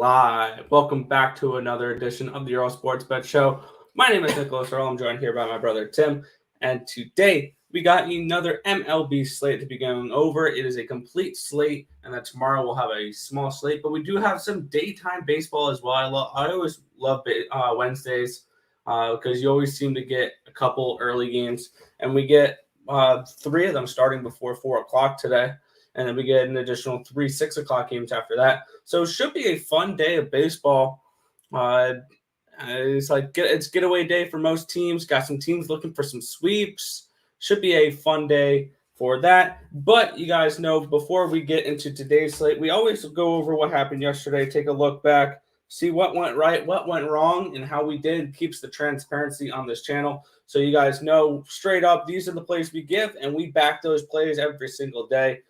live. Welcome back to another edition of the Earle Sports Bet Show. My name is Nicholas Earle. I'm joined here by my brother Tim. And today we got another MLB slate to be going over. It is a complete slate, and then tomorrow we'll have a small slate. But we do have some daytime baseball as well. I always love Wednesdays because you always seem to get a couple early games. And we get 3 of them starting before 4 o'clock today. And then we get an additional 3 6 o'clock games after that. So it should be a fun day of baseball. It's getaway day for most teams. Got some teams looking for some sweeps. Should be a fun day for that. But you guys know, before we get into today's slate, we always go over what happened yesterday, take a look back, see what went right, what went wrong, and how we did. Keeps the transparency on this channel. So you guys know straight up, these are the plays we give, and we back those plays every single day.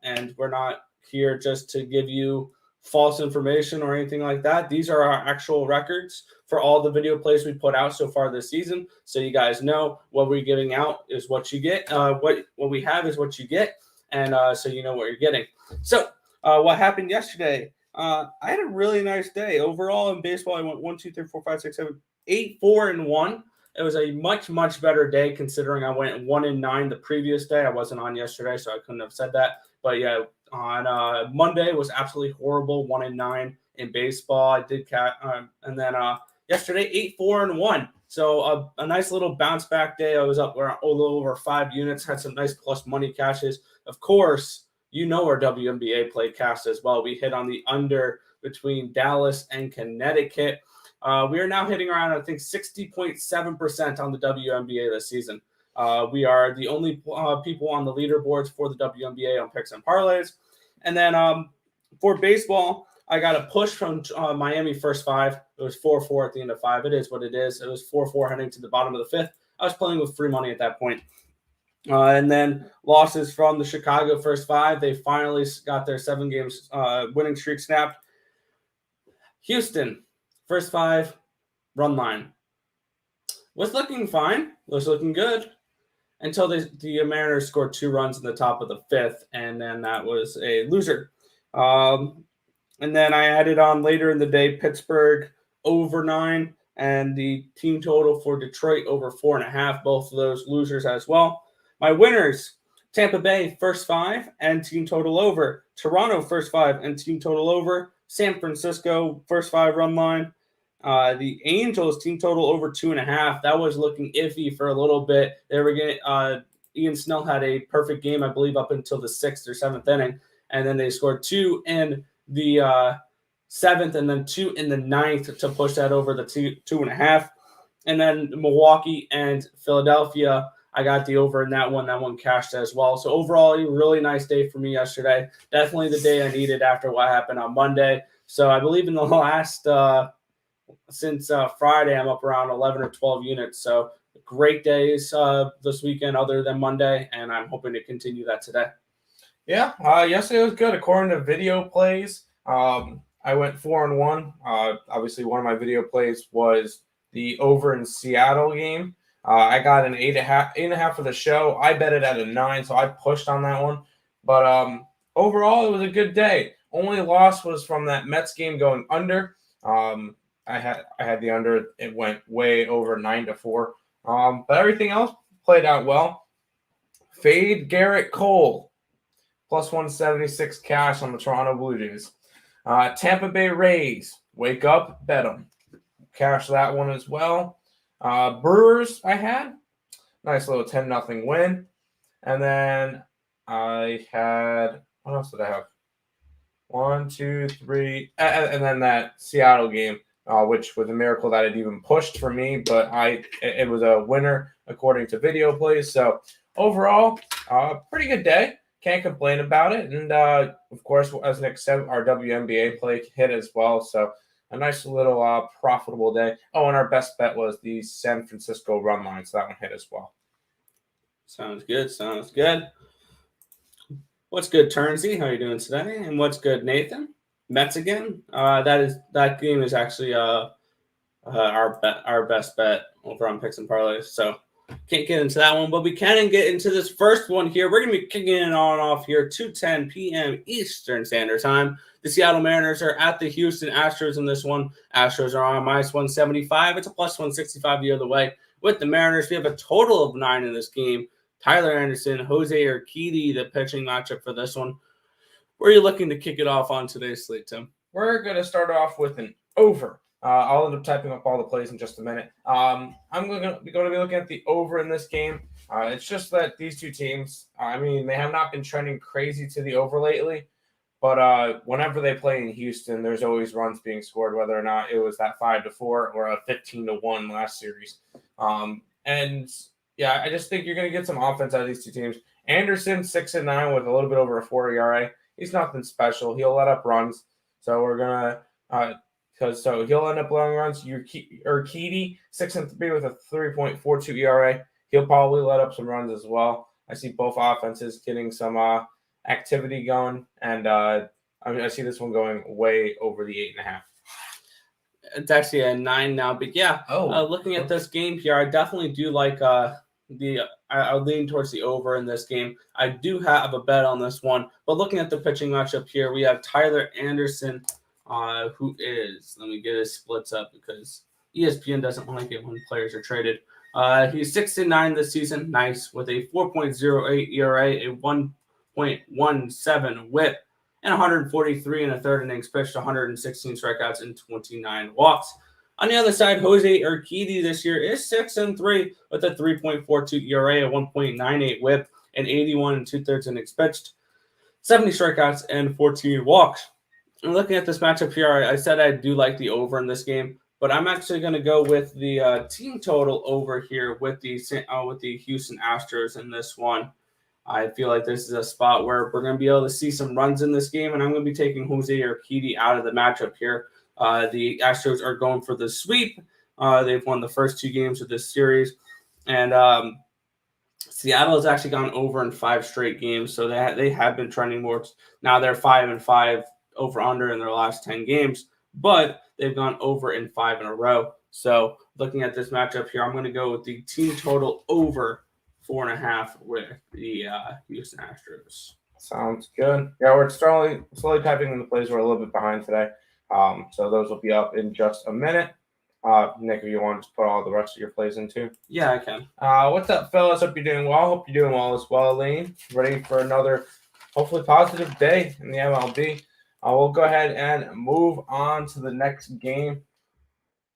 And we're not here just to give you false information or anything like that. These are our actual records for all the video plays we put out so far this season. So you guys know what we're giving out is what you get. What we have is what you get. And so you know what you're getting. So what happened yesterday? I had a really nice day. Overall in baseball, I went 1, 2, 3, 4, 5, 6, 7, 8, 4, and 1. It was a much better day considering I went 1 and 9 the previous day. I wasn't on yesterday, so I couldn't have said that. But yeah, on Monday was absolutely horrible, 1 and 9 in baseball. I did and then yesterday 8, 4, and 1. So a nice little bounce back day. I was up a little over 5 units, had some nice plus money cashes. Of course, you know our WNBA play cast as well. We hit on the under between Dallas and Connecticut. We are now hitting around, I think, 60.7% on the WNBA this season. We are the only people on the leaderboards for the WNBA on picks and parlays. And then for baseball, I got a push from Miami first 5. It was 4-4 at the end of 5. It is what it is. It was 4-4 heading to the bottom of the 5th. I was playing with free money at that point. And then losses from the Chicago first 5. They finally got their 7 games winning streak snapped. Houston. First 5, run line. Was looking fine. Was looking good until the Mariners scored 2 runs in the top of the 5th, and then that was a loser. And then I added on later in the day Pittsburgh over 9 and the team total for Detroit over 4.5. Both of those losers as well. My winners: Tampa Bay first 5 and team total over. Toronto first 5 and team total over. San Francisco first 5 run line. The Angels team total over 2.5. That was looking iffy for a little bit. They were getting Ian Snell had a perfect game, I believe, up until the 6th or 7th inning, and then they scored 2 in the 7th and then 2 in the 9th to push that over the 2.5. And then Milwaukee and Philadelphia, I got the over in that one. That one cashed as well. So overall, a really nice day for me yesterday. Definitely the day I needed after what happened on Monday. So I believe in the last since Friday, I'm up around 11 or 12 units. So great days this weekend other than Monday, and I'm hoping to continue that today. Yeah, yesterday was good. According to video plays, I went 4 and 1. Obviously, one of my video plays was the over in Seattle game. I got an 8.5 for the show. I bet it at a 9, so I pushed on that one. But overall, it was a good day. Only loss was from that Mets game going under. I had the under. It went way over 9-4. But everything else played out well. Fade Garrett Cole plus 176 cash on the Toronto Blue Jays. Tampa Bay Rays, wake up, bet them. Cash that one as well. Brewers, I had nice little 10-0 win. And then I had, what else did I have? 1, 2, 3, and then that Seattle game, which was a miracle that it even pushed for me, but it was a winner according to video plays. So overall, pretty good day. Can't complain about it. And of course, as Nick said, our WNBA play hit as well. So a nice little profitable day. Oh, and our best bet was the San Francisco run line, so that one hit as well. Sounds good. Sounds good. What's good, Turnsy? How are you doing today? And what's good, Nathan? Mets again? That game is actually our best bet over on picks and parlays. So Can't get into that one, but we can get into this first one here. We're going to be kicking it on off here, 2:10 p.m. Eastern Standard Time. The Seattle Mariners are at the Houston Astros in this one. Astros are on -175. It's a +165 the other way. With the Mariners, we have a total of 9 in this game. Tyler Anderson, Jose Urquidy, the pitching matchup for this one. Where are you looking to kick it off on today's slate, Tim? We're going to start off with an over. I'll end up typing up all the plays in just a minute. I'm going to be looking at the over in this game. It's just that these two teams, they have not been trending crazy to the over lately. But whenever they play in Houston, there's always runs being scored, whether or not it was that 5-4 or a 15-1 last series. I just think you're going to get some offense out of these two teams. Anderson, 6-9 with a little bit over a 4 ERA. He's nothing special. He'll let up runs. So we're going to he'll end up blowing runs. Urquidy, 6-3 with a 3.42 ERA. He'll probably let up some runs as well. I see both offenses getting some activity going, and I see this one going way over the 8.5. It's actually a 9 now, but looking at this game here, I definitely do like I lean towards the over in this game. I do have a bet on this one, but looking at the pitching matchup here, we have Tyler Anderson, who is, let me get his splits up because ESPN doesn't like it when players are traded. He's 6-9 this season, nice, with a 4.08 ERA, a 1.17 WHIP, and 143 and a third innings pitched, 116 strikeouts and 29 walks. On the other side, Jose Urquidy this year is 6-3 with a 3.42 ERA, a 1.98 WHIP, and 81 and 2/3 innings pitched, 70 strikeouts and 14 walks. And looking at this matchup here, I said I do like the over in this game, but I'm actually going to go with the team total over here with the Houston Astros in this one. I feel like this is a spot where we're going to be able to see some runs in this game, and I'm going to be taking Jose Urquidy out of the matchup here. The Astros are going for the sweep. They've won the first 2 games of this series, and Seattle has actually gone over in 5 straight games, so they have been trending more. Now they're 5-5 over/under in their last 10 games, but they've gone over in 5 in a row. So looking at this matchup here, I'm going to go with the team total over 4.5 with the Houston Astros. Sounds good. Yeah, we're slowly typing in the plays. We're a little bit behind today. So those will be up in just a minute. Nick, if you want to put all the rest of your plays in too. Yeah, I can. What's up, fellas? Hope you're doing well. Hope you're doing well as well, Lane. Ready for another hopefully positive day in the MLB. We'll go ahead and move on to the next game.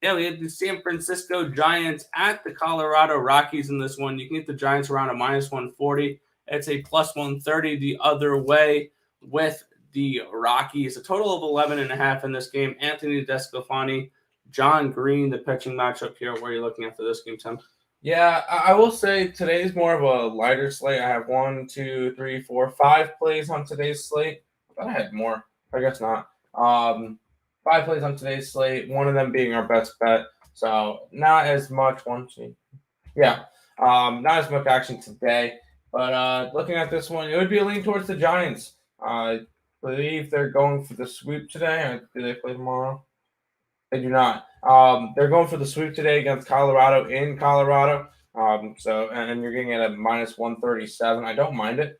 Yeah, we had the San Francisco Giants at the Colorado Rockies in this one. You can get the Giants around a -140. It's a +130 the other way with the Rockies. A total of 11.5 in this game. Anthony DeSclafani, John Green, the pitching matchup here. Where are you looking at for this game, Tim? Yeah, I will say today's more of a lighter slate. I have 1, 2, 3, 4, 5 plays on today's slate. I thought I had more. I guess not. 5 plays on today's slate, one of them being our best bet. So not as much. Not as much action today. But looking at this one, it would be a lean towards the Giants. I believe they're going for the sweep today. Do they play tomorrow? They do not. They're going for the sweep today against Colorado in Colorado. And you're getting it at -137. I don't mind it.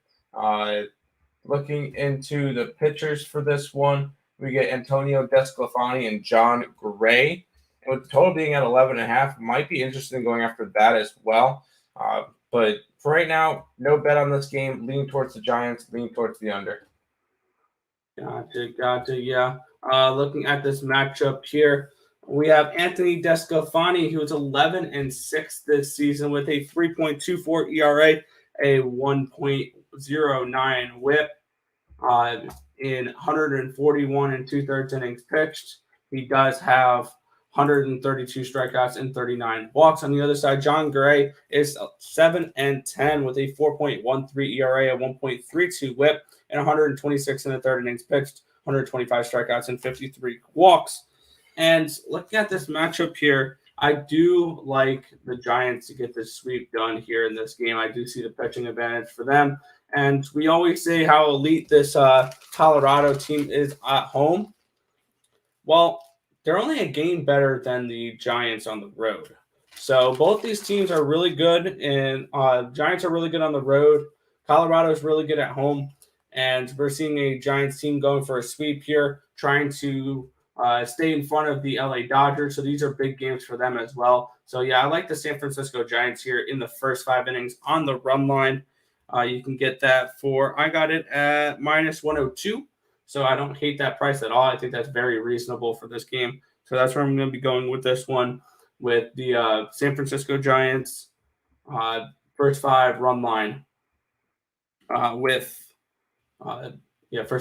Looking into the pitchers for this one, we get Antonio DeSclafani and John Gray. And with the total being at 11.5, might be interested in going after that as well. But for right now, no bet on this game. Lean towards the Giants, lean towards the under. Gotcha. Yeah. Looking at this matchup here, we have Anthony DeSclafani, who is 11-6 this season with a 3.24 ERA, a 1.09 WHIP, in 141 and 2/3 innings pitched. He does have 132 strikeouts and 39 walks. On the other side, John Gray is 7-10 with a 4.13 ERA, a 1.32 WHIP, and 126 and a third innings pitched, 125 strikeouts and 53 walks. And looking at this matchup here, I do like the Giants to get this sweep done here in this game. I do see the pitching advantage for them. And we always say how elite this Colorado team is at home. Well, they're only a game better than the Giants on the road. So both these teams are really good, and Giants are really good on the road. Colorado is really good at home, and we're seeing a Giants team going for a sweep here, trying to stay in front of the LA Dodgers. So these are big games for them as well. So yeah, I like the San Francisco Giants here in the first 5 innings on the run line. You can get that I got it at minus 102. So I don't hate that price at all. I think that's very reasonable for this game. So that's where I'm going to be going with this one, with the San Francisco Giants first 5 run line first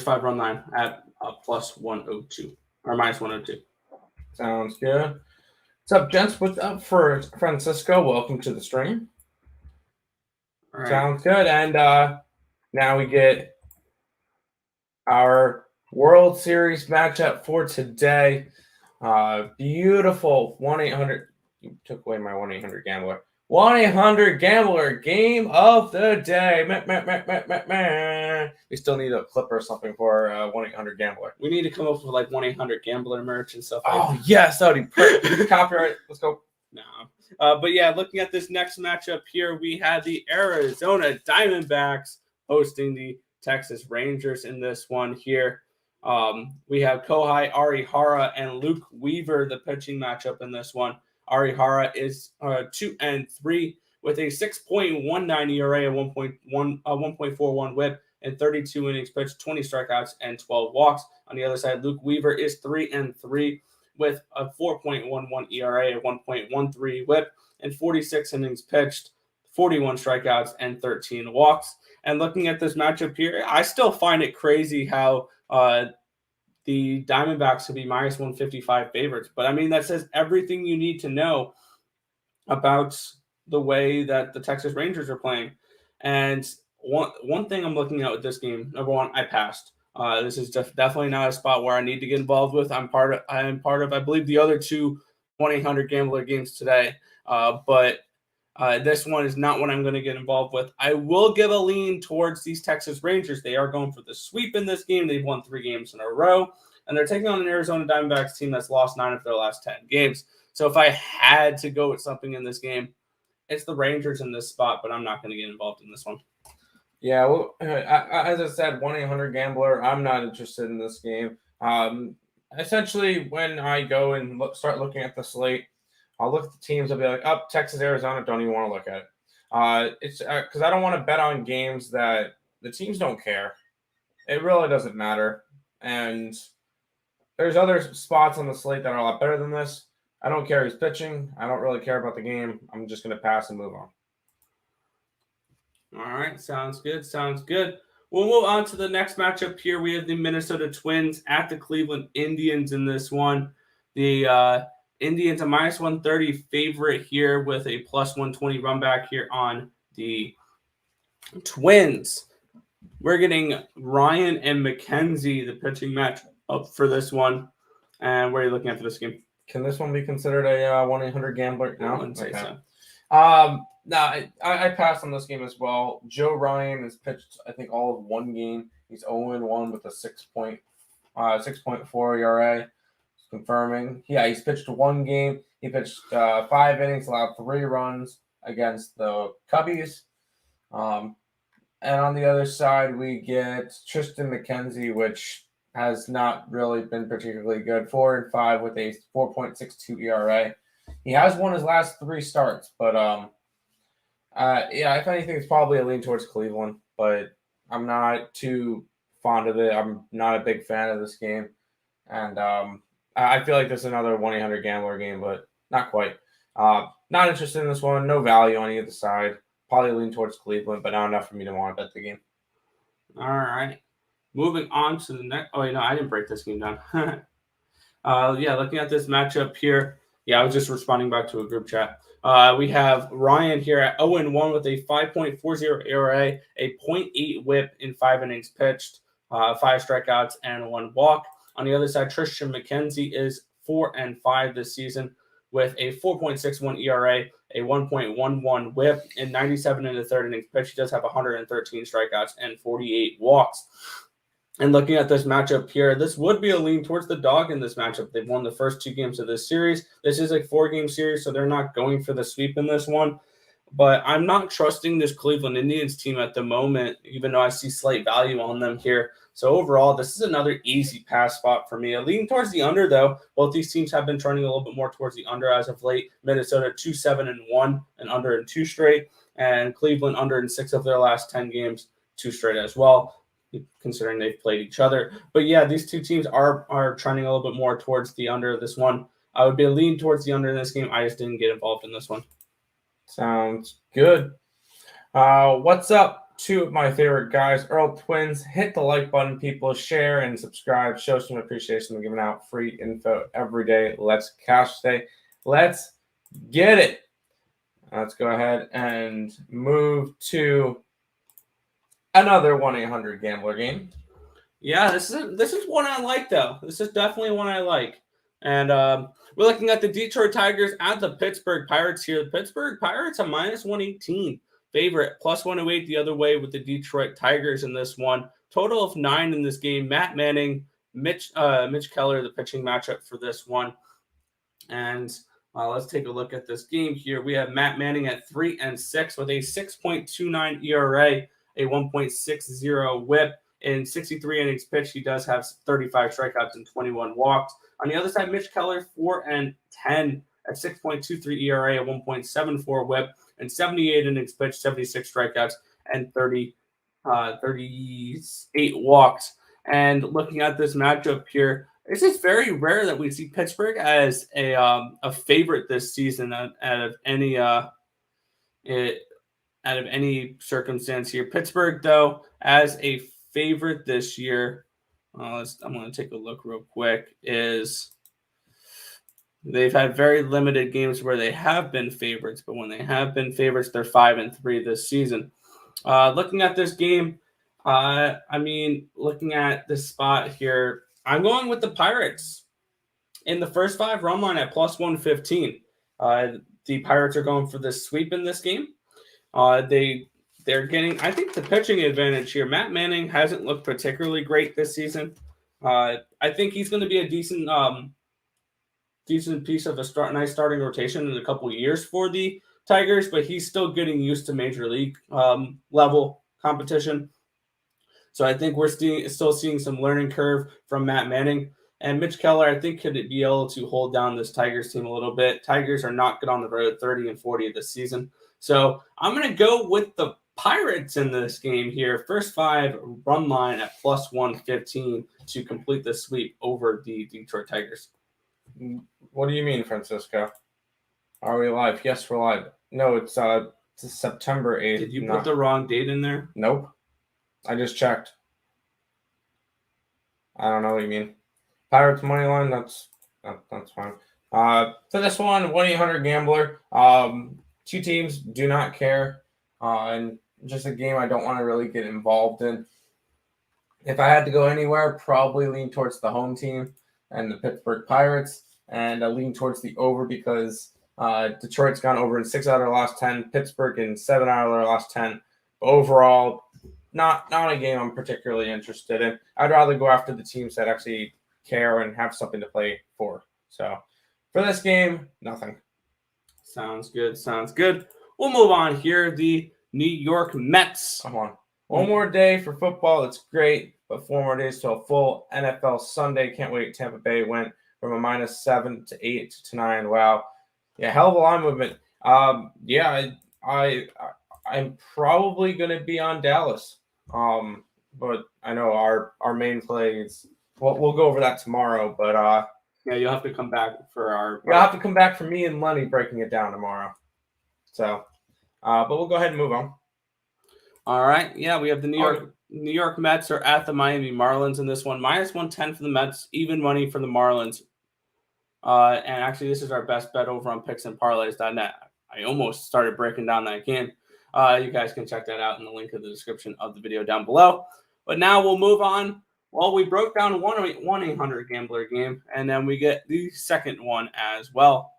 5 run line at plus 102 or minus 102. Sounds good. What's up, gents? What's up for Francisco? Welcome to the stream. All right. Sounds good. And now we get our World Series matchup for today. Beautiful 1-800. You took away my 1-800 gambler. 1-800 gambler game of the day. We still need a clip or something for 1-800 gambler. We need to come up with like 1-800 gambler merch and stuff. Oh yes, that would be perfect. Copyright. Let's go. No. But yeah, looking at this next matchup here, we have the Arizona Diamondbacks hosting the Texas Rangers in this one here. We have Kohei Arihara and Luke Weaver, the pitching matchup in this one. Arihara is 2-3 with a 6.19 ERA, a 1.41 WHIP, and 32 innings pitched, 20 strikeouts, and 12 walks. On the other side, Luke Weaver is 3-3 with a 4.11 ERA, a 1.13 WHIP, and 46 innings pitched, 41 strikeouts, and 13 walks. And looking at this matchup here, I still find it crazy how the Diamondbacks would be minus 155 favorites. But I mean, that says everything you need to know about the way that the Texas Rangers are playing. And one thing I'm looking at with this game, number one, I passed. This is definitely not a spot where I need to get involved with. I'm part of, I believe, the other 2 1-800 gambler games today. But this one is not what I'm going to get involved with. I will give a lean towards these Texas Rangers. They are going for the sweep in this game. They've won 3 games in a row, and they're taking on an Arizona Diamondbacks team that's lost 9 of their last 10 games. So if I had to go with something in this game, it's the Rangers in this spot, but I'm not going to get involved in this one. Yeah, well, as I said, 1-800 gambler, I'm not interested in this game. Essentially, when I go and start looking at the slate, I'll look at the teams. I'll be like, "Oh, Texas, Arizona." Don't even want to look at it. It's because I don't want to bet on games that the teams don't care. It really doesn't matter. And there's other spots on the slate that are a lot better than this. I don't care who's pitching. I don't really care about the game. I'm just going to pass and move on. All right, sounds good. Sounds good. We'll move on to the next matchup here. We have the Minnesota Twins at the Cleveland Indians in this one. The Indians a minus 130 favorite here with a plus 120 run back here on the Twins. We're getting Ryan and McKenzie, the pitching match up for this one. And what are you looking at for this game? Can this one be considered a 1-800 gambler? No, I wouldn't say so. No, I passed on this game as well. Joe Ryan has pitched, I think, all of 1 game. He's 0-1 with a 6.4 ERA. Confirming. Yeah, he's pitched 1 game. He pitched 5 innings, allowed 3 runs against the Cubbies. And on the other side, we get Tristan McKenzie, which has not really been particularly good. 4-5 with a 4.62 ERA. He has won his last 3 starts, but if anything, it's probably a lean towards Cleveland. But I'm not too fond of it. I'm not a big fan of this game, and I feel like this is another 1-800 gambler game, but not quite. Not interested in this one. No value on either side. Probably lean towards Cleveland, but not enough for me to want to bet the game. All right. Moving on to the next. Oh, wait, no, I didn't break this game down. Looking at this matchup here. Yeah, I was just responding back to a group chat. We have Ryan here at 0-1 with a 5.40 ERA, a 0.8 WHIP in 5 innings pitched, 5 strikeouts, and 1 walk. On the other side, Tristan McKenzie is 4-5 this season with a 4.61 ERA, a 1.11 WHIP, and 97 in the 3rd innings pitch. He does have 113 strikeouts and 48 walks. And looking at this matchup here, this would be a lean towards the dog in this matchup. They've won the first 2 games of this series. This is a 4-game series, so they're not going for the sweep in this one. But I'm not trusting this Cleveland Indians team at the moment, even though I see slight value on them here. So overall, this is another easy pass spot for me. A lean towards the under, though. Both these teams have been trending a little bit more towards the under as of late. Minnesota 2-7-1 and under in 2 straight, and Cleveland under in 6 of their last 10 games, 2 straight as well, considering they've played each other. But yeah, these two teams are trending a little bit more towards the under this one. I would be a lean towards the under in this game. I just didn't get involved in this one. Sounds good. What's up to my favorite guys, Earle Twins? Hit the like button, people. Share and subscribe. Show some appreciation. We're giving out free info every day. Let's cash today. Let's get it. Let's go ahead and move to another 1-800-GAMBLER game. Yeah, this is one I like, though. This is definitely one I like. And we're looking at the Detroit Tigers at the Pittsburgh Pirates here. The Pittsburgh Pirates are -118 favorite, +108 the other way with the Detroit Tigers in this one. Total of 9 in this game. Matt Manning, Mitch Keller, the pitching matchup for this one. And let's take a look at this game here. We have Matt Manning at 3-6 with a 6.29 ERA, a 1.60 WHIP. In 63 innings pitched, he does have 35 strikeouts and 21 walks. On the other side, Mitch Keller, 4-10 at 6.23 ERA, a 1.74 WHIP, and 78 innings pitched, 76 strikeouts, and 38 walks. And looking at this matchup here, it's just very rare that we see Pittsburgh as a favorite this season out of any circumstance here. Pittsburgh, though, as a favorite this year, I'm going to take a look real quick, is they've had very limited games where they have been favorites, but when they have been favorites, they're 5-3 this season. Looking at this game, looking at this spot here, I'm going with the Pirates in the first 5 run line at +115. The Pirates are going for the sweep in this game. They're getting, I think, the pitching advantage here. Matt Manning hasn't looked particularly great this season. I think he's going to be a decent piece of a nice starting rotation in a couple of years for the Tigers, but he's still getting used to major league level competition. So I think we're still seeing some learning curve from Matt Manning. And Mitch Keller, I think, could be able to hold down this Tigers team a little bit. Tigers are not good on the road, 30-40 this season. So I'm going to go with the Pirates in this game here. First 5 run line at +115 to complete the sweep over the Detroit Tigers. What do you mean, Francisco? Are we live? Yes, we're live. No, it's September 8th. Did you put the wrong date in there? Nope. I just checked. I don't know what you mean. Pirates money line, that's fine. For this one, 1-800-GAMBLER. 2 teams do not care. And just a game I don't want to really get involved in. If I had to go anywhere, probably lean towards the home team and the Pittsburgh Pirates, and I lean towards the over because Detroit's gone over in 6 out of their last 10, Pittsburgh in 7 out of their last 10. Overall, not a game I'm particularly interested in. I'd rather go after the teams that actually care and have something to play for. So for this game, nothing. Sounds good. We'll move on here. The New York Mets. Come on. One more day for football. It's great, but 4 more days to a full NFL Sunday. Can't wait. Tampa Bay went from a -7 to 8 to 9. Wow. Yeah, hell of a line movement. I'm probably going to be on Dallas. But I know our main play is we'll go over that tomorrow, but yeah, you'll have to come back for you'll have to come back for me and Lenny breaking it down tomorrow. So but we'll go ahead and move on. All right. Yeah, we have the New York Mets are at the Miami Marlins in this one. -110 for the Mets, even money for the Marlins. And actually, this is our best bet over on picksandparlays.net. I almost started breaking down that game. You guys can check that out in the link in the description of the video down below. But now we'll move on. Well, we broke down 1-800-GAMBLER game, and then we get the second one as well.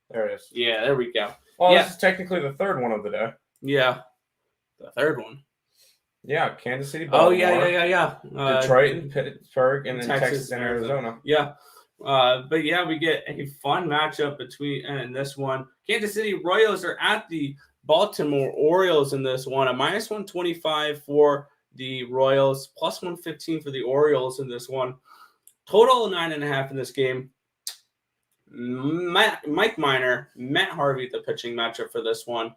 There it is. Yeah, there we go. Well, This is technically the third one of the day. Yeah, the third one. Yeah, Kansas City, Oh, Baltimore. yeah. Detroit and Pittsburgh, and then Texas and Arizona. Arizona. Yeah. But yeah, we get a fun matchup between this one. Kansas City Royals are at the Baltimore Orioles in this one. A minus 125 for the Royals, plus 115 for the Orioles in this one. Total 9.5 in this game. Mike Minor, Matt Harvey, the pitching matchup for this one.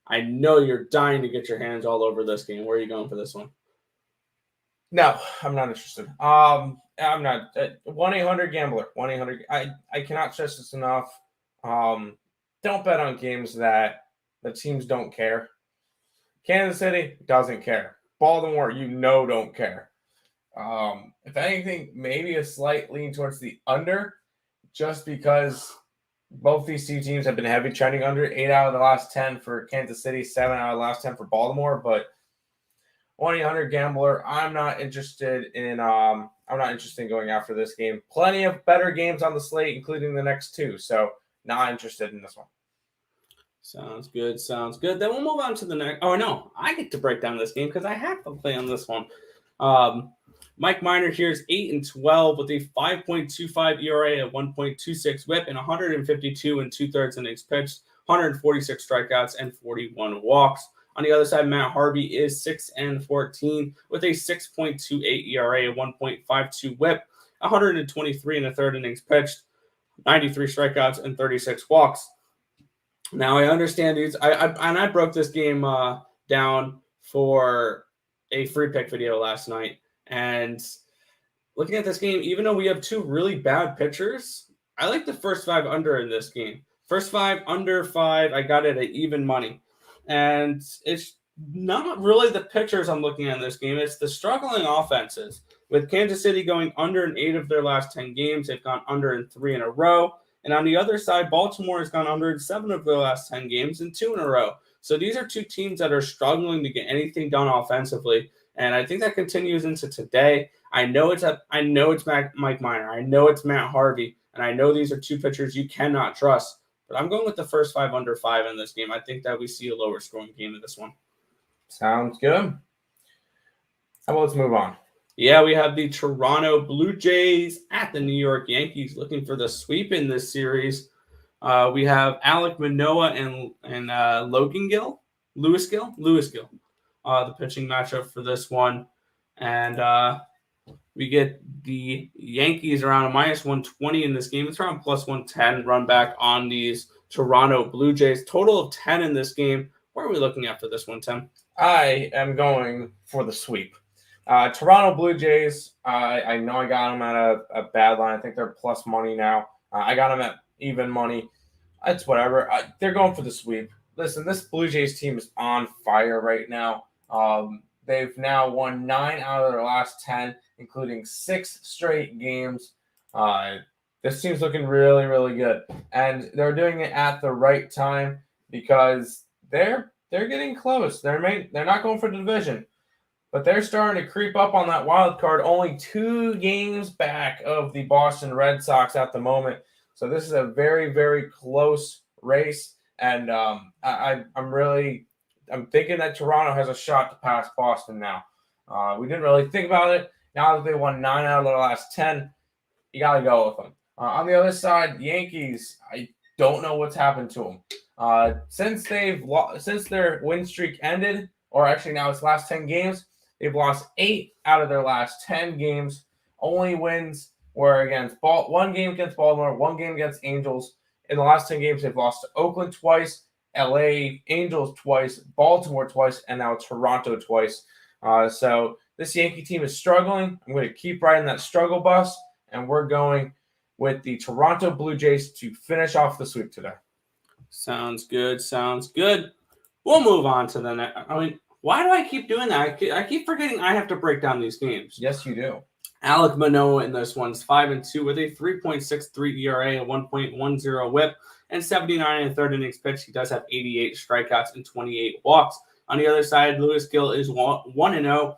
I know you're dying to get your hands all over this game. Where are you going for this one? No, I'm not interested. I'm not. 1-800-GAMBLER. 1-800. I cannot stress this enough. Don't bet on games that the teams don't care. Kansas City doesn't care. Baltimore, don't care. If anything, maybe a slight lean towards the under, just because both these two teams have been heavy trending under. 8 out of the last 10 for Kansas City, 7 out of the last 10 for Baltimore. But 1-800-GAMBLER. I'm not interested in going after this game. Plenty of better games on the slate, including the next two. So not interested in this one. Sounds good. Then we'll move on to the next. Oh no, I get to break down this game because I have to play on this one. Mike Minor here is 8-12 with a 5.25 ERA, a 1.26 WHIP, and 152 2/3 innings pitched, 146 strikeouts, and 41 walks. On the other side, Matt Harvey is 6-14 with a 6.28 ERA, a 1.52 WHIP, 123 1/3 innings pitched, 93 strikeouts, and 36 walks. Now I understand these. I broke this game down for a free pick video last night, and looking at this game, even though we have two really bad pitchers, I like the first 5 under in this game. First 5 under 5, I got it at even money. And it's not really the pitchers I'm looking at in this game. It's the struggling offenses. With Kansas City going under in 8 of their last 10 games, they've gone under in 3 in a row. And on the other side, Baltimore has gone under in 7 of their last 10 games and 2 in a row. So these are two teams that are struggling to get anything done offensively. And I think that continues into today. I know it's Mike Minor. I know it's Matt Harvey. And I know these are two pitchers you cannot trust. But I'm going with the first 5 under 5 in this game. I think that we see a lower scoring game in this one. Sounds good. How about let's move on? Yeah, we have the Toronto Blue Jays at the New York Yankees looking for the sweep in this series. We have Alek Manoah and Lewis Gill, the pitching matchup for this one. And we get the Yankees around a minus 120 in this game. It's around plus 110 run back on these Toronto Blue Jays. Total of 10 in this game. What are we looking at for this one, Tim? I am going for the sweep. Toronto Blue Jays, I know I got them at a bad line. I think they're plus money now. I got them at even money. It's whatever. They're going for the sweep. Listen, this Blue Jays team is on fire right now. They've now won 9 out of their last 10, including 6 straight games. This team's looking really, really good. And they're doing it at the right time because they're getting close. They're not going for the division, but they're starting to creep up on that wild card, only 2 games back of the Boston Red Sox at the moment. So this is a very, very close race, and I'm thinking that Toronto has a shot to pass Boston now. We didn't really think about it. Now that they won 9 out of their last 10, you got to go with them. On the other side, the Yankees, I don't know what's happened to them. Since their win streak ended, or actually now it's last 10 games, they've lost 8 out of their last 10 games. Only wins were against one game against Baltimore, 1 game against Angels. In the last 10 games, they've lost to Oakland twice, LA Angels twice, Baltimore twice, and now Toronto twice. So this Yankee team is struggling. I'm going to keep riding that struggle bus, and we're going with the Toronto Blue Jays to finish off the sweep today. Sounds good. We'll move on to the next. I mean, why do I keep doing that? I keep forgetting I have to break down these games. Yes, you do. Alek Manoah in this one's 5-2 with a 3.63 ERA, a 1.10 WHIP, and 79 1/3 innings pitched. He does have 88 strikeouts and 28 walks. On the other side, Lewis Gill is 1-0.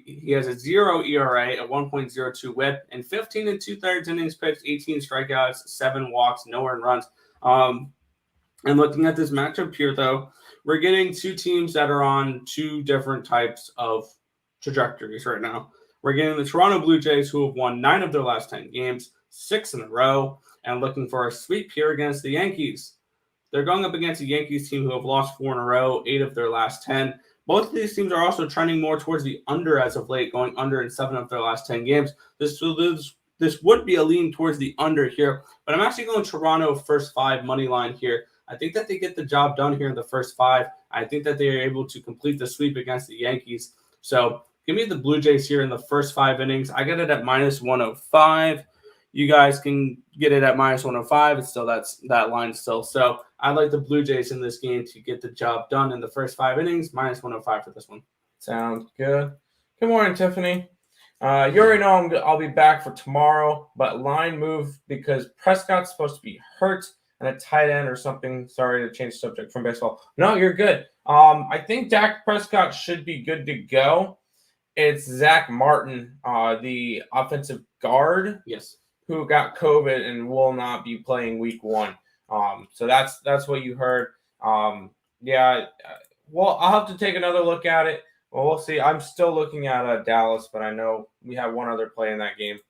He has a 0 ERA, a 1.02 WHIP, and 15 2/3 innings pitched, 18 strikeouts, 7 walks, no earned runs. And looking at this matchup here, though, we're getting two teams that are on two different types of trajectories right now. We're getting the Toronto Blue Jays, who have won 9 of their last 10 games, 6 in a row, and looking for a sweep here against the Yankees. They're going up against a Yankees team who have lost 4 in a row, 8 of their last 10. Both of these teams are also trending more towards the under as of late, going under in 7 of their last 10 games. This would be a lean towards the under here, but I'm actually going Toronto first 5 money line here. I think that they get the job done here in the first 5. I think that they are able to complete the sweep against the Yankees. So give me the Blue Jays here in the first 5 innings. I get it at minus 105. You guys can get it at minus 105. It's still that line still. So I like the Blue Jays in this game to get the job done in the first 5 innings. Minus 105 for this one. Sounds good. Good morning, Tiffany. You already know I'll be back for tomorrow, but line moved because Prescott's supposed to be hurt and a tight end or something. Sorry to change the subject from baseball. No, you're good. I think Dak Prescott should be good to go. It's Zach Martin, the offensive guard, yes, who got COVID and will not be playing week 1. So that's what you heard. Yeah. Well, I'll have to take another look at it. Well, we'll see. I'm still looking at Dallas, but I know we have one other play in that game.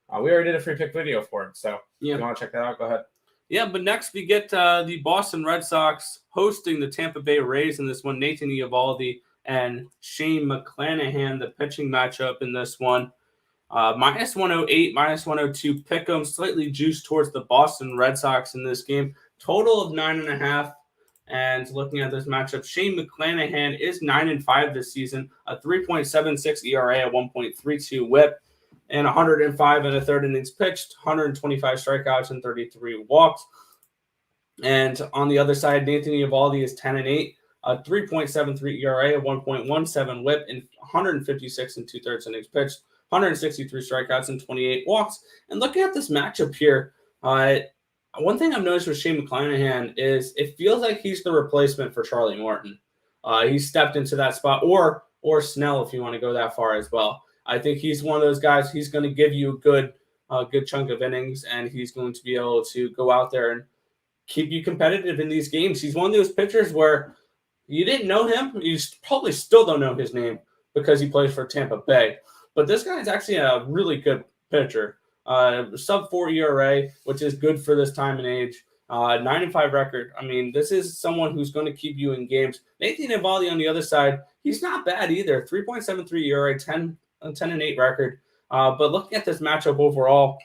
We already did a free pick video for it, so if you want to check that out, go ahead. Yeah, but next we get the Boston Red Sox hosting the Tampa Bay Rays in this one. Nathan Eovaldi and Shane McClanahan, the pitching matchup in this one. Minus 108, minus 102. Pick 'em slightly juiced towards the Boston Red Sox in this game. Total of 9.5. And looking at this matchup, Shane McClanahan is 9-5 this season, a 3.76 ERA, a 1.32 WHIP, and 105 and a third innings pitched, 125 strikeouts and 33 walks. And on the other side, Nathan Eovaldi is 10-8, a 3.73 ERA, a 1.17 WHIP, and 156 and 2/3 innings pitched, 163 strikeouts and 28 walks. And looking at this matchup here, one thing I've noticed with Shane McClanahan is it feels like he's the replacement for Charlie Morton. He stepped into that spot, or Snell if you want to go that far as well. I think he's one of those guys. He's going to give you a good chunk of innings, and he's going to be able to go out there and keep you competitive in these games. He's one of those pitchers where you didn't know him. You probably still don't know his name because he plays for Tampa Bay. But this guy is actually a really good pitcher. Sub 4 ERA, which is good for this time and age. 9-5 record. I mean, this is someone who's going to keep you in games. Nathan Eovaldi on the other side, he's not bad either. 3.73 ERA, 10-8 record. But looking at this matchup overall,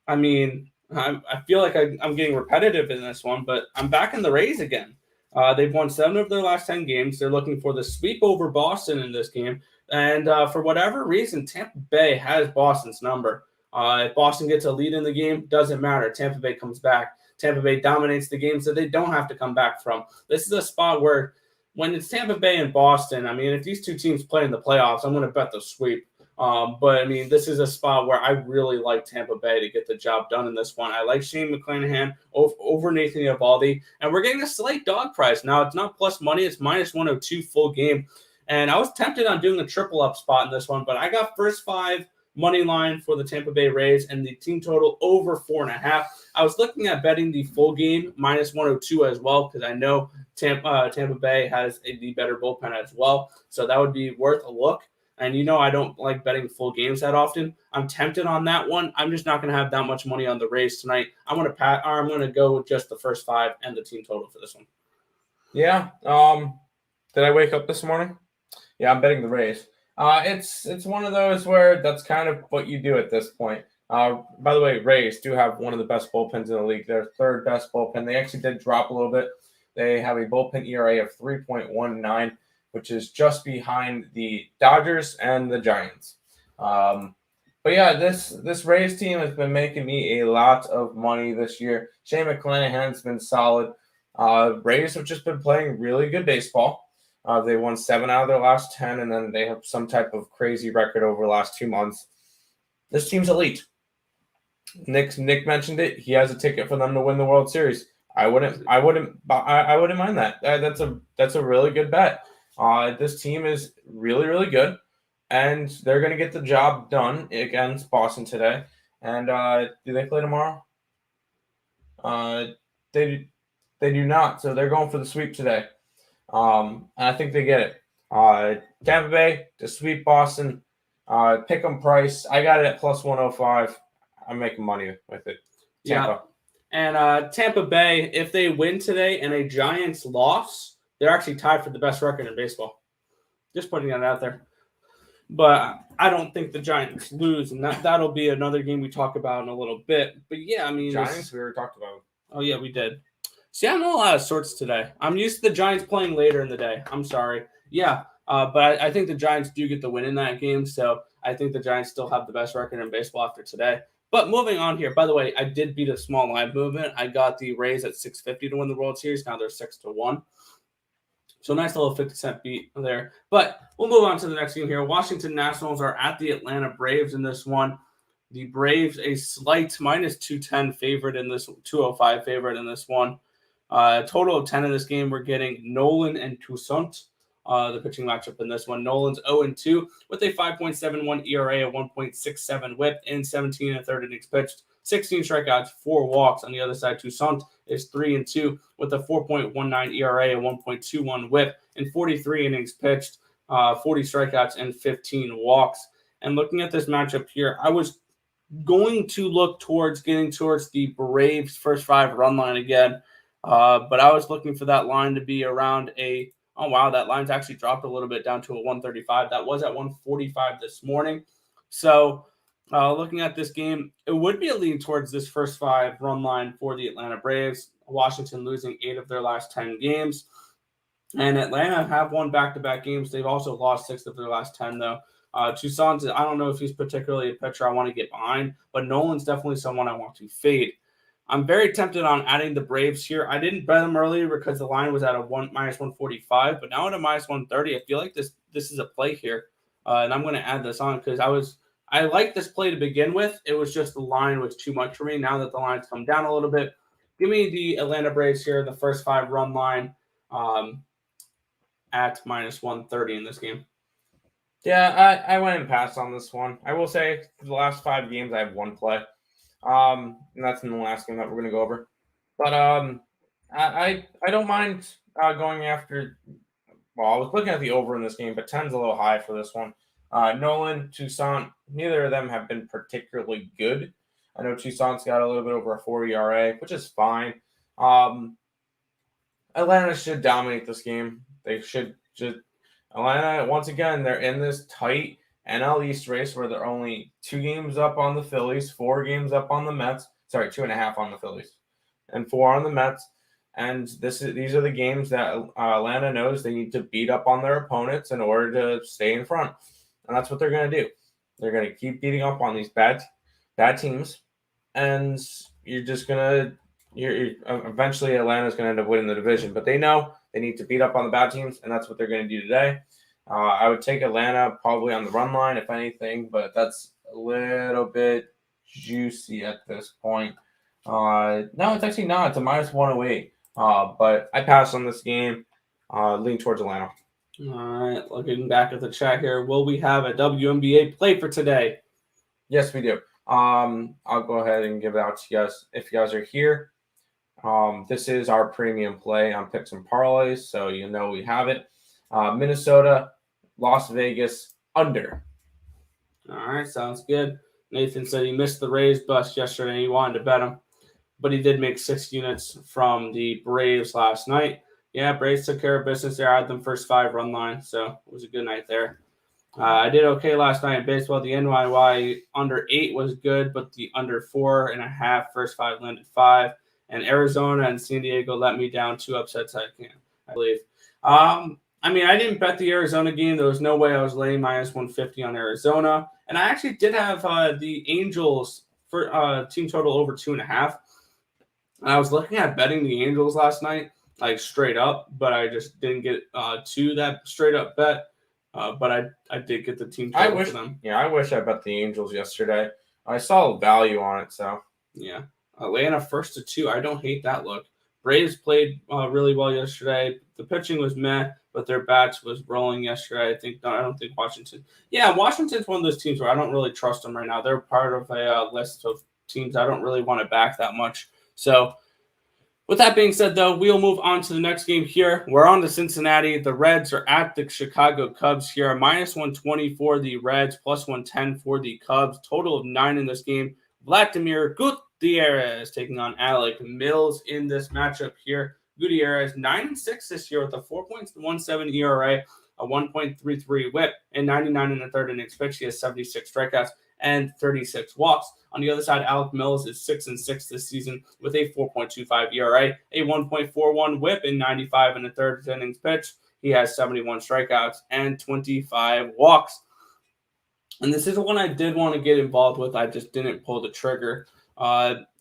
I mean, I feel like I'm getting repetitive in this one, but I'm back in the Rays again. They've won 7 of their last 10 games. They're looking for the sweep over Boston in this game. And for whatever reason, Tampa Bay has Boston's number. If Boston gets a lead in the game, doesn't matter. Tampa Bay comes back. Tampa Bay dominates the game, so they don't have to come back from. This is a spot where when it's Tampa Bay and Boston, I mean, if these two teams play in the playoffs, I'm going to bet the sweep. But, I mean, this is a spot where I really like Tampa Bay to get the job done in this one. I like Shane McClanahan over Nathan Eovaldi, and we're getting a slight dog price. Now, it's not plus money. It's minus 102 full game. And I was tempted on doing a triple up spot in this one, but I got first 5 money line for the Tampa Bay Rays and the team total over 4.5. I was looking at betting the full game minus 102 as well because I know Tampa Bay has the better bullpen as well. So that would be worth a look. And you know I don't like betting full games that often. I'm tempted on that one. I'm just not going to have that much money on the Rays tonight. I'm going to go with just the first 5 and the team total for this one. Yeah. Did I wake up this morning? Yeah, I'm betting the Rays. It's one of those where that's kind of what you do at this point. By the way, Rays do have one of the best bullpens in the league. Their 3rd best bullpen. They actually did drop a little bit. They have a bullpen ERA of 3.19, which is just behind the Dodgers and the Giants. But yeah, this Rays team has been making me a lot of money this year. Shane McClanahan's been solid. Rays have just been playing really good baseball. They won 7 out of their last 10, and then they have some type of crazy record over the last 2 months. This team's elite. Nick mentioned it. He has a ticket for them to win the World Series. I wouldn't mind that. That's a really good bet. This team is really, really good, and they're going to get the job done against Boston today. And do they play tomorrow? They do not. So they're going for the sweep today. And I think they get it. Tampa Bay to sweep Boston. Pick 'em price. I got it at plus 105. I'm making money with it. Tampa. Yeah. And Tampa Bay, if they win today and a Giants loss, they're actually tied for the best record in baseball. Just putting that out there. But I don't think the Giants lose, and that'll be another game we talk about in a little bit. But yeah, I mean, Giants, we already talked about. Oh yeah, we did. See, I'm all out of sorts today. I'm used to the Giants playing later in the day. I'm sorry. Yeah, but I think the Giants do get the win in that game, so I think the Giants still have the best record in baseball after today. But moving on here, by the way, I did beat a small line movement. I got the Rays at 650 to win the World Series. Now they're 6-1. So nice little 50-cent beat there. But we'll move on to the next game here. Washington Nationals are at the Atlanta Braves in this one. The Braves, a slight minus 210 favorite in this, 205 favorite in this one. Total of 10 in this game. We're getting Nolan and Toussaint, the pitching matchup in this one. Nolan's 0-2 with a 5.71 ERA, a 1.67 whip, and 17 1/3 innings pitched. 16 strikeouts, 4 walks. On the other side, Toussaint is 3-2 with a 4.19 ERA, a 1.21 whip, and 43 innings pitched, 40 strikeouts, and 15 walks. And looking at this matchup here, I was going to look towards getting towards the Braves' first 5 run line again, but I was looking for that line to be around oh wow, that line's actually dropped a little bit down to a 135. That was at 145 this morning. So looking at this game, it would be a lean towards this first 5 run line for the Atlanta Braves. Washington losing 8 of their last 10 games. And Atlanta have won back-to-back games. They've also lost 6 of their last 10, though. Toussaint, I don't know if he's particularly a pitcher I want to get behind, but Nolan's definitely someone I want to fade. I'm very tempted on adding the Braves here. I didn't bet them earlier because the line was at a minus 145, but now at a minus 130, I feel like this is a play here. And I'm going to add this on because I liked this play to begin with. It was just the line was too much for me. Now that the line's come down a little bit, give me the Atlanta Braves here, the first 5 run line at minus 130 in this game. Yeah, I went and passed on this one. I will say for the last 5 games, I have 1 play. And that's in the last game that we're going to go over. But I don't mind going after. Well, I was looking at the over in this game, but 10's a little high for this one. Nolan, Toussaint, neither of them have been particularly good. I know Toussaint's got a little bit over a 4 ERA, which is fine. Atlanta should dominate this game. They should just. Atlanta, once again, they're in this tight NL East race where they're only 2 games up on the Phillies, 4 games up on the Mets. Sorry, 2.5 on the Phillies, and 4 on the Mets. And these are the games that Atlanta knows they need to beat up on their opponents in order to stay in front. And that's what they're going to do. They're going to keep beating up on these bad teams, and eventually Atlanta's going to end up winning the division. But they know they need to beat up on the bad teams, and that's what they're going to do today. I would take Atlanta probably on the run line, if anything, but that's a little bit juicy at this point. No, it's actually not. It's a minus 108. But I passed on this game, lean towards Atlanta. All right, looking back at the chat here, will we have a WNBA play for today? Yes, we do. I'll go ahead and give it out to you guys if you guys are here. This is our premium play on Picks and Parleys, so you know we have it. Minnesota, Las Vegas, under. All right, sounds good. Nathan said he missed the Rays bust yesterday. He wanted to bet him, but he did make 6 units from the Braves last night. Yeah, Braves took care of business there. I had them first 5 run line, so it was a good night there. I did okay last night in baseball. The NYY under 8 was good, but the under 4.5 first 5 landed 5. And Arizona and San Diego let me down 2 upsets I believe. I mean, I didn't bet the Arizona game. There was no way I was laying minus 150 on Arizona. And I actually did have the Angels for team total over 2.5. And I was looking at betting the Angels last night, like straight up, but I just didn't get to that straight up bet. But I did get the team total for them. Yeah, I wish I bet the Angels yesterday. I saw value on it, so. Yeah. Atlanta 1-2. I don't hate that look. Braves played really well yesterday. The pitching was meh, but their bats was rolling yesterday. I don't think Washington. Yeah, Washington's one of those teams where I don't really trust them right now. They're part of a list of teams I don't really want to back that much. So With that being said, though, we'll move on to the next game here. We're on to Cincinnati. The Reds are at the Chicago Cubs here. Minus 120 for the Reds, plus 110 for the Cubs. Total of 9 in this game. Vladimir Gutierrez taking on Alec Mills in this matchup here. Gutierrez 9-6 this year with a 4.17 ERA, a 1.33 WHIP, and 99 in the third innings pitch. He has 76 strikeouts and 36 walks. On the other side, Alec Mills is 6-6 this season with a 4.25 ERA, a 1.41 WHIP, and 95 in the third innings pitch. He has 71 strikeouts and 25 walks. And this is one I did want to get involved with. I just didn't pull the trigger.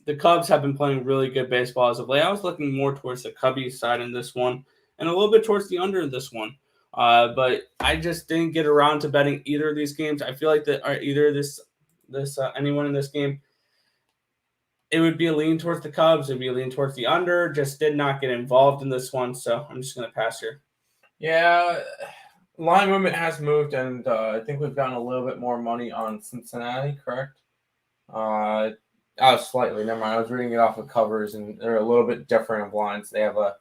The Cubs have been playing really good baseball as of late. I was looking more towards the Cubbies side in this one and a little bit towards the under in this one. But I just didn't get around to betting either of these games. I feel like that either anyone in this game, it would be a lean towards the Cubs. It would be a lean towards the under. Just did not get involved in this one, so I'm just going to pass here. Yeah, line movement has moved, and I think we've gotten a little bit more money on Cincinnati, correct? Slightly. Never mind. I was reading it off of covers, and they're a little bit different of lines. They have a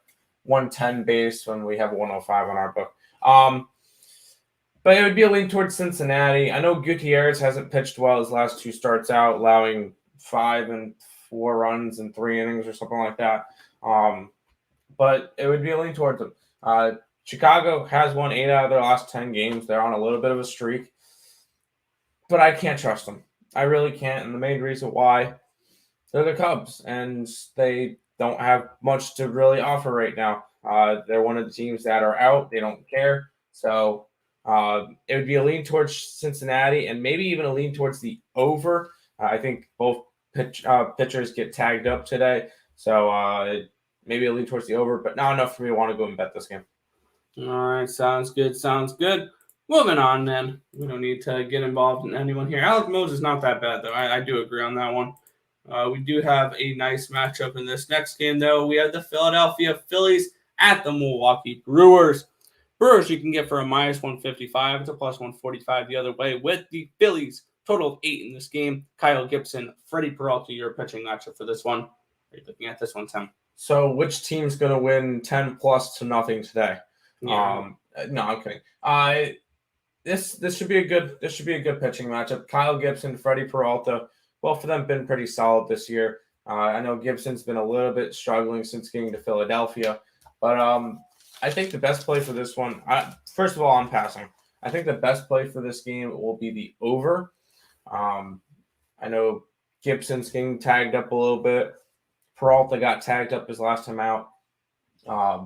110 base when we have a 105 on our book. But it would be a lean towards Cincinnati. I know Gutierrez hasn't pitched well his last 2 starts out, allowing 5 and 4 runs in 3 innings or something like that. But it would be a lean towards them. Chicago has won 8 out of their last 10 games. They're on a little bit of a streak. But I can't trust them. I really can't. And the main reason why, they're the Cubs. And they don't have much to really offer right now. They're one of the teams that are out. They don't care. So it would be a lean towards Cincinnati and maybe even a lean towards the over. I think both pitchers get tagged up today. So maybe a lean towards the over, but not enough for me to want to go and bet this game. All right, sounds good. Moving on, then. We don't need to get involved in anyone here. Alec Mills is not that bad, though. I do agree on that one. We do have a nice matchup in this next game, though. We have the Philadelphia Phillies at the Milwaukee Brewers. Brewers you can get for a minus 155 to plus 145 the other way with the Phillies. Total of 8 in this game. Kyle Gibson, Freddie Peralta, your pitching matchup for this one. Are you looking at this one, Tim? So which team's going to win 10+0 today? Yeah. No, I'm kidding. This should be a good pitching matchup. Kyle Gibson, Freddie Peralta, both of them been pretty solid this year. I know Gibson's been a little bit struggling since getting to Philadelphia, but I think the best play for this one, first of all, I'm passing. I think the best play for this game will be the over. I know Gibson's getting tagged up a little bit. Peralta got tagged up his last time out.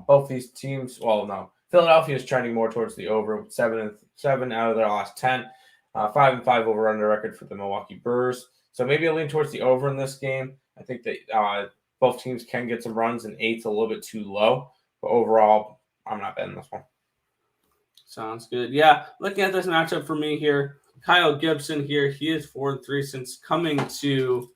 Both these teams, Philadelphia is trending more towards the over with 7 out of their last 10. 5-5 over under record for the Milwaukee Brewers. So maybe a lean towards the over in this game. I think that both teams can get some runs, and 8's a little bit too low. But overall, I'm not betting this one. Sounds good. Yeah, looking at this matchup for me here, Kyle Gibson here, he is 4-3 since coming to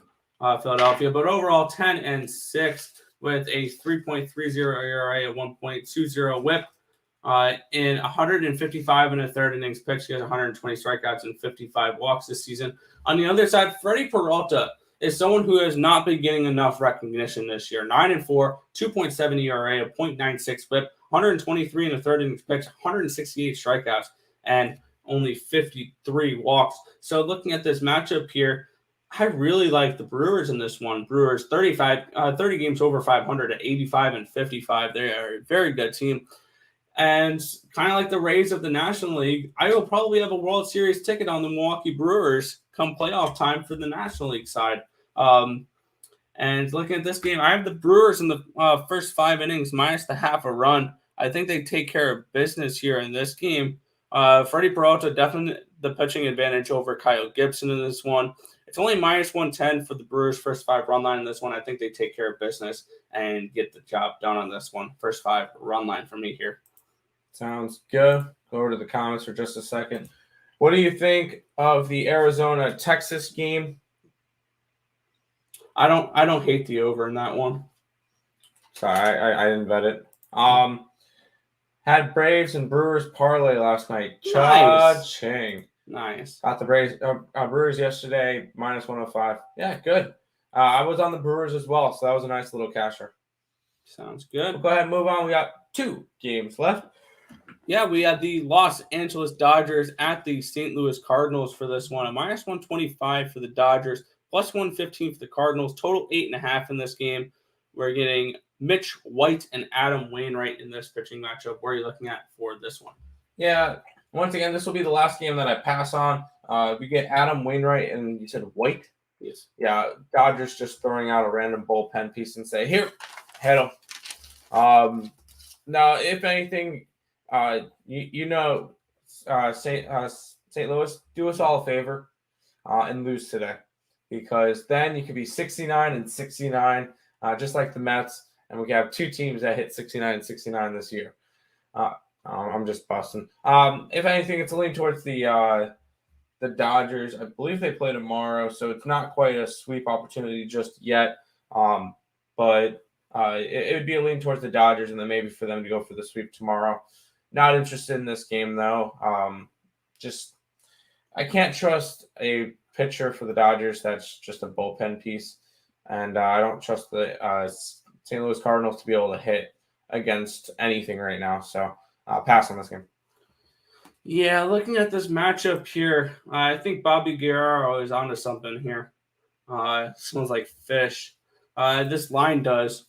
Philadelphia, but overall 10-6 with a 3.30 ERA, a 1.20 WHIP, in 155 and a third innings pitched. He has 120 strikeouts and 55 walks this season. On the other side, Freddie Peralta is someone who has not been getting enough recognition this year. 9-4, 2.7 ERA, a 0.96 WHIP, 123 in the third innings pitched, 168 strikeouts, and only 53 walks. So looking at this matchup here, I really like the Brewers in this one. Brewers 30 games over 500 at 85 and 55. They are a very good team. And kind of like the Rays of the National League, I will probably have a World Series ticket on the Milwaukee Brewers come playoff time for the National League side. And looking at this game, I have the Brewers in the first 5 innings minus the half a run. I think they take care of business here in this game. Freddie Peralta definitely the pitching advantage over Kyle Gibson in this one. It's only minus 110 for the Brewers' first 5 run line in this one. I think they take care of business and get the job done on this one. First 5 run line for me here. Sounds good. Go over to the comments for just a second. What do you think of the Arizona-Texas game? I don't hate the over in that one. Sorry, I didn't bet it. Had Braves and Brewers parlay last night. Cha-ching. Nice. Got the Brewers yesterday, minus 105. Yeah, good. I was on the Brewers as well, so that was a nice little casher. Sounds good. We'll go ahead and move on. We got 2 games left. Yeah, we have the Los Angeles Dodgers at the St. Louis Cardinals for this one. A -125 for the Dodgers, +115 for the Cardinals. Total 8.5 in this game. We're getting Mitch White and Adam Wainwright in this pitching matchup. What are you looking at for this one? Yeah, once again, this will be the last game that I pass on. We get Adam Wainwright, and you said White? Yes. Yeah, Dodgers just throwing out a random bullpen piece and say, here, hit him. Now, if anything, St. Louis, do us all a favor and lose today, because then you could be 69-69, just like the Mets, and we can have 2 teams that hit 69-69 this year. I'm just busting. If anything, it's a lean towards the Dodgers. I believe they play tomorrow, so it's not quite a sweep opportunity just yet. But it would be a lean towards the Dodgers, and then maybe for them to go for the sweep tomorrow. Not interested in this game, though. I can't trust a pitcher for the Dodgers that's just a bullpen piece, and I don't trust the St. Louis Cardinals to be able to hit against anything right now. So pass on this game. Yeah, looking at this matchup here, I think Bobby Guerrero is onto something here. Smells like fish. This line does.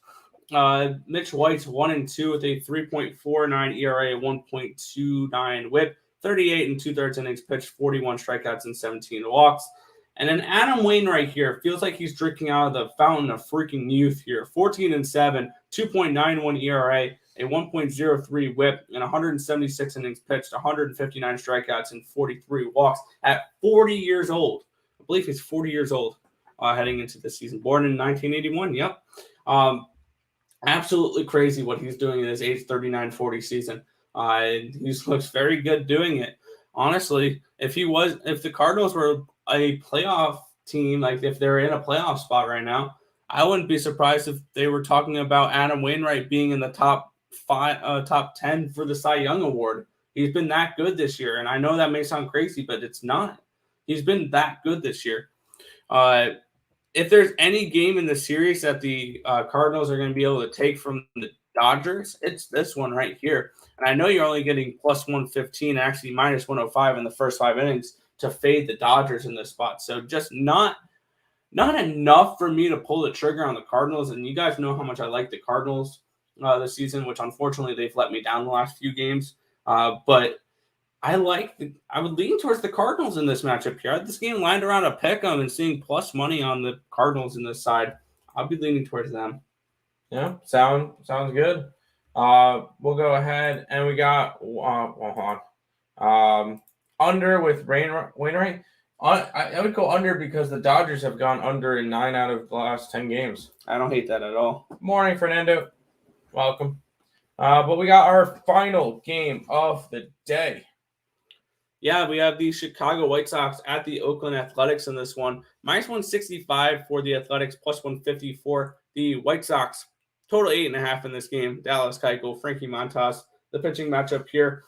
Mitch White's 1-2 with a 3.49 ERA, 1.29 WHIP, 38 2/3 innings pitched, 41 strikeouts and 17 walks. And then Adam Wainwright here feels like he's drinking out of the fountain of freaking youth here. 14-7, 2.91 ERA, a 1.03 WHIP, and 176 innings pitched, 159 strikeouts and 43 walks at 40 years old. I believe he's 40 years old heading into the season. Born in 1981. Yep. Absolutely crazy what he's doing in his age 39-40 season. He looks very good doing it. Honestly, if the Cardinals were a playoff team, like if they're in a playoff spot right now, I wouldn't be surprised if they were talking about Adam Wainwright being in the top 10 for the Cy Young Award. He's been that good this year, and I know that may sound crazy, but it's not. He's been that good this year. If there's any game in the series that the Cardinals are going to be able to take from the Dodgers, it's this one right here. And I know you're only getting +115, actually -105 in the first 5 innings to fade the Dodgers in this spot. So just not enough for me to pull the trigger on the Cardinals. And you guys know how much I like the Cardinals this season, which unfortunately they've let me down the last few games. But I would lean towards the Cardinals in this matchup here. I had this game lined around a pick 'em and seeing plus money on the Cardinals in this side. I'll be leaning towards them. Yeah, sounds good. We'll go ahead and we got hold on. Under with Wainwright. I would go under because the Dodgers have gone under in 9 out of the last 10 games. I don't hate that at all. Morning, Fernando. Welcome. But we got our final game of the day. Yeah, we have the Chicago White Sox at the Oakland Athletics in this one. -165 for the Athletics, +150 for the White Sox. Total 8.5 in this game. Dallas Keuchel, Frankie Montas, the pitching matchup here.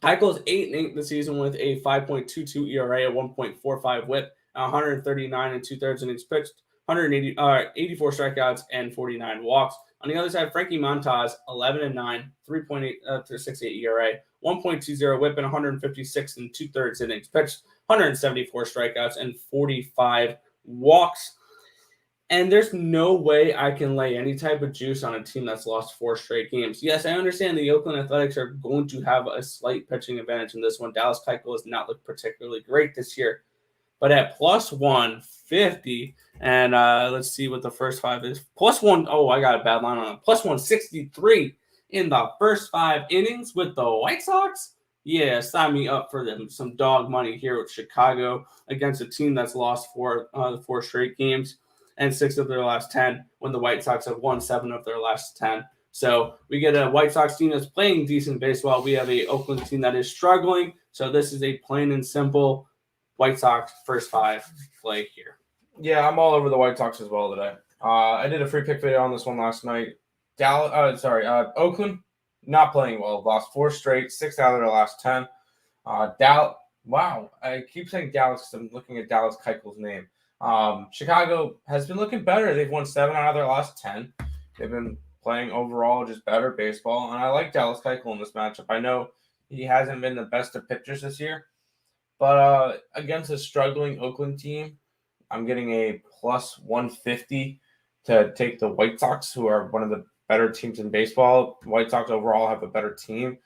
Keuchel is 8-8 this season with a 5.22 ERA, a 1.45 WHIP, 139 2/3 innings pitched, 84 strikeouts, and 49 walks. On the other side, Frankie Montas, 11-9, 3.68 ERA, 1.20 WHIP, and 156 2/3 innings pitched, 174 strikeouts, and 45 walks. And there's no way I can lay any type of juice on a team that's lost 4 straight games. Yes, I understand the Oakland Athletics are going to have a slight pitching advantage in this one. Dallas Keuchel has not looked particularly great this year. But at +150, and let's see what the first 5 is. +1, oh, I got a bad line on it. +163 in the first 5 innings with the White Sox. Yeah, sign me up for some dog money here with Chicago against a team that's lost 4 straight games and 6 of their last 10, when the White Sox have won 7 of their last 10. So we get a White Sox team that's playing decent baseball. We have a Oakland team that is struggling. So this is a plain and simple White Sox first 5 play here. Yeah, I'm all over the White Sox as well today. I did a free pick video on this one last night. Oakland not playing well. Lost 4 straight, 6 out of their last 10. Wow, I keep saying Dallas because I'm looking at Dallas Keuchel's name. Chicago has been looking better. They've won 7 out of their last 10. They've been playing overall just better baseball, and I like Dallas Keuchel in this matchup. I know he hasn't been the best of pitchers this year, but against a struggling Oakland team, I'm getting a plus 150 to take the White Sox, who are one of the better teams in baseball. The White Sox overall have a better team.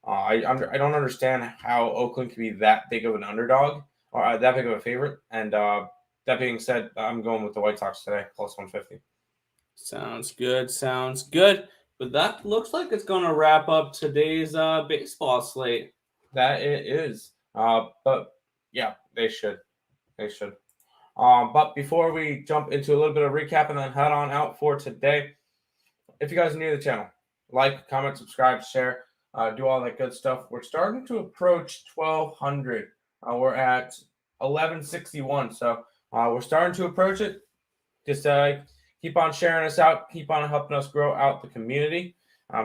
I don't understand how Oakland can be that big of an underdog or that big of a favorite. And that being said, I'm going with the White Sox today, plus 150. Sounds good. Sounds good. But that looks like it's going to wrap up today's baseball slate. That it is. But yeah, they should. They should. But before we jump into a little bit of recap and then head on out for today, if you guys are new to the channel, like, comment, subscribe, share, do all that good stuff. We're starting to approach 1,200. We're at 1,161, so we're starting to approach it. Just keep on sharing us out, keep on helping us grow out the community.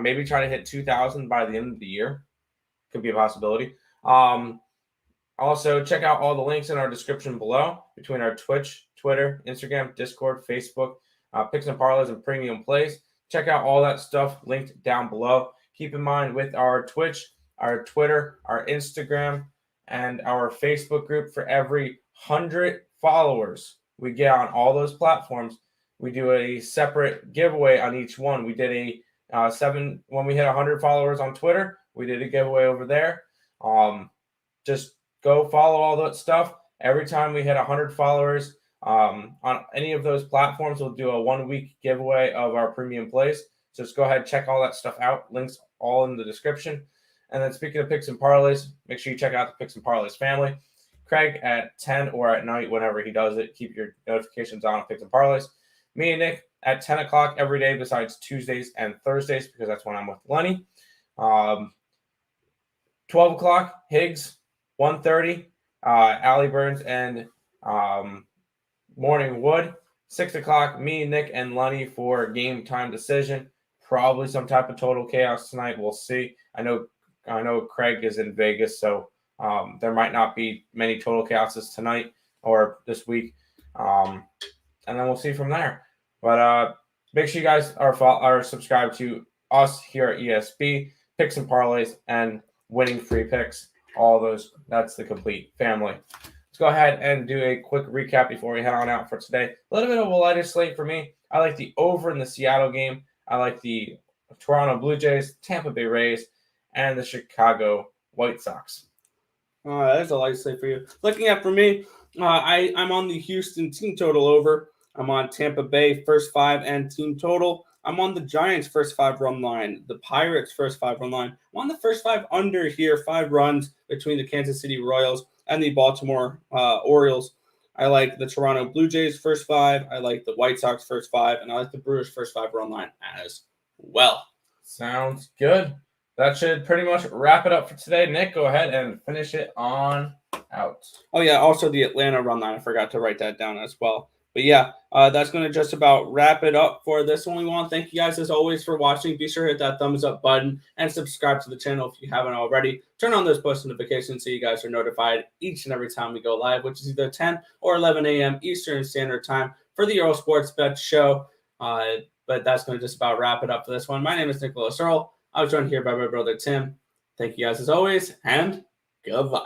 Maybe try to hit 2,000 by the end of the year. Could be a possibility. Also, check out all the links in our description below between our Twitch, Twitter, Instagram, Discord, Facebook, Picks and Parleys, and Premium Plays. Check out all that stuff linked down below. Keep in mind with our Twitch, our Twitter, our Instagram, and our Facebook group, for every 100 followers we get on all those platforms, we do a separate giveaway on each one. We did when we hit 100 followers on Twitter, we did a giveaway over there. Just go follow all that stuff. Every time we hit 100 followers on any of those platforms, we'll do a 1-week giveaway of our premium plays. So just go ahead and check all that stuff out. Links all in the description. And then speaking of Picks and Parleys, make sure you check out the Picks and Parleys family. Craig at 10 or at night, whenever he does it. Keep your notifications on Picks and Parleys. Me and Nick at 10 o'clock every day besides Tuesdays and Thursdays, because that's when I'm with Lenny. 12 o'clock, Higgs. 1:30, Allie Burns and Morning Wood. 6 o'clock, me, Nick, and Lenny for game time decision. Probably some type of total chaos tonight. We'll see. I know Craig is in Vegas, so there might not be many total chaoses tonight or this week. And then we'll see from there. But make sure you guys are subscribed to us here at ESB, Picks and Parleys, and Winning Free Picks. All those, that's the complete family. Let's go ahead and do a quick recap before we head on out for today. A little bit of a lighter slate for me. I like the over in the Seattle game. I like the Toronto Blue Jays, Tampa Bay Rays, and the Chicago White Sox. That's a light slate for you. Looking at for me, I'm on the Houston team total over. I'm on Tampa Bay first 5 and team total. I'm on the Giants first 5 run line, the Pirates first 5 run line. I'm on the first 5 under here, 5 runs between the Kansas City Royals and the Baltimore Orioles. I like the Toronto Blue Jays first 5. I like the White Sox first 5, and I like the Brewers first 5 run line as well. Sounds good. That should pretty much wrap it up for today. Nick, go ahead and finish it on out. Oh, yeah, also the Atlanta run line. I forgot to write that down as well. But yeah, that's going to just about wrap it up for this one. We want to thank you guys as always for watching. Be sure to hit that thumbs up button and subscribe to the channel if you haven't already. Turn on those post notifications so you guys are notified each and every time we go live, which is either 10 or 11 a.m. Eastern Standard Time for the Earle Sports Bet Show. But that's going to just about wrap it up for this one. My name is Nicholas Earle. I was joined here by my brother Tim. Thank you guys as always, and goodbye.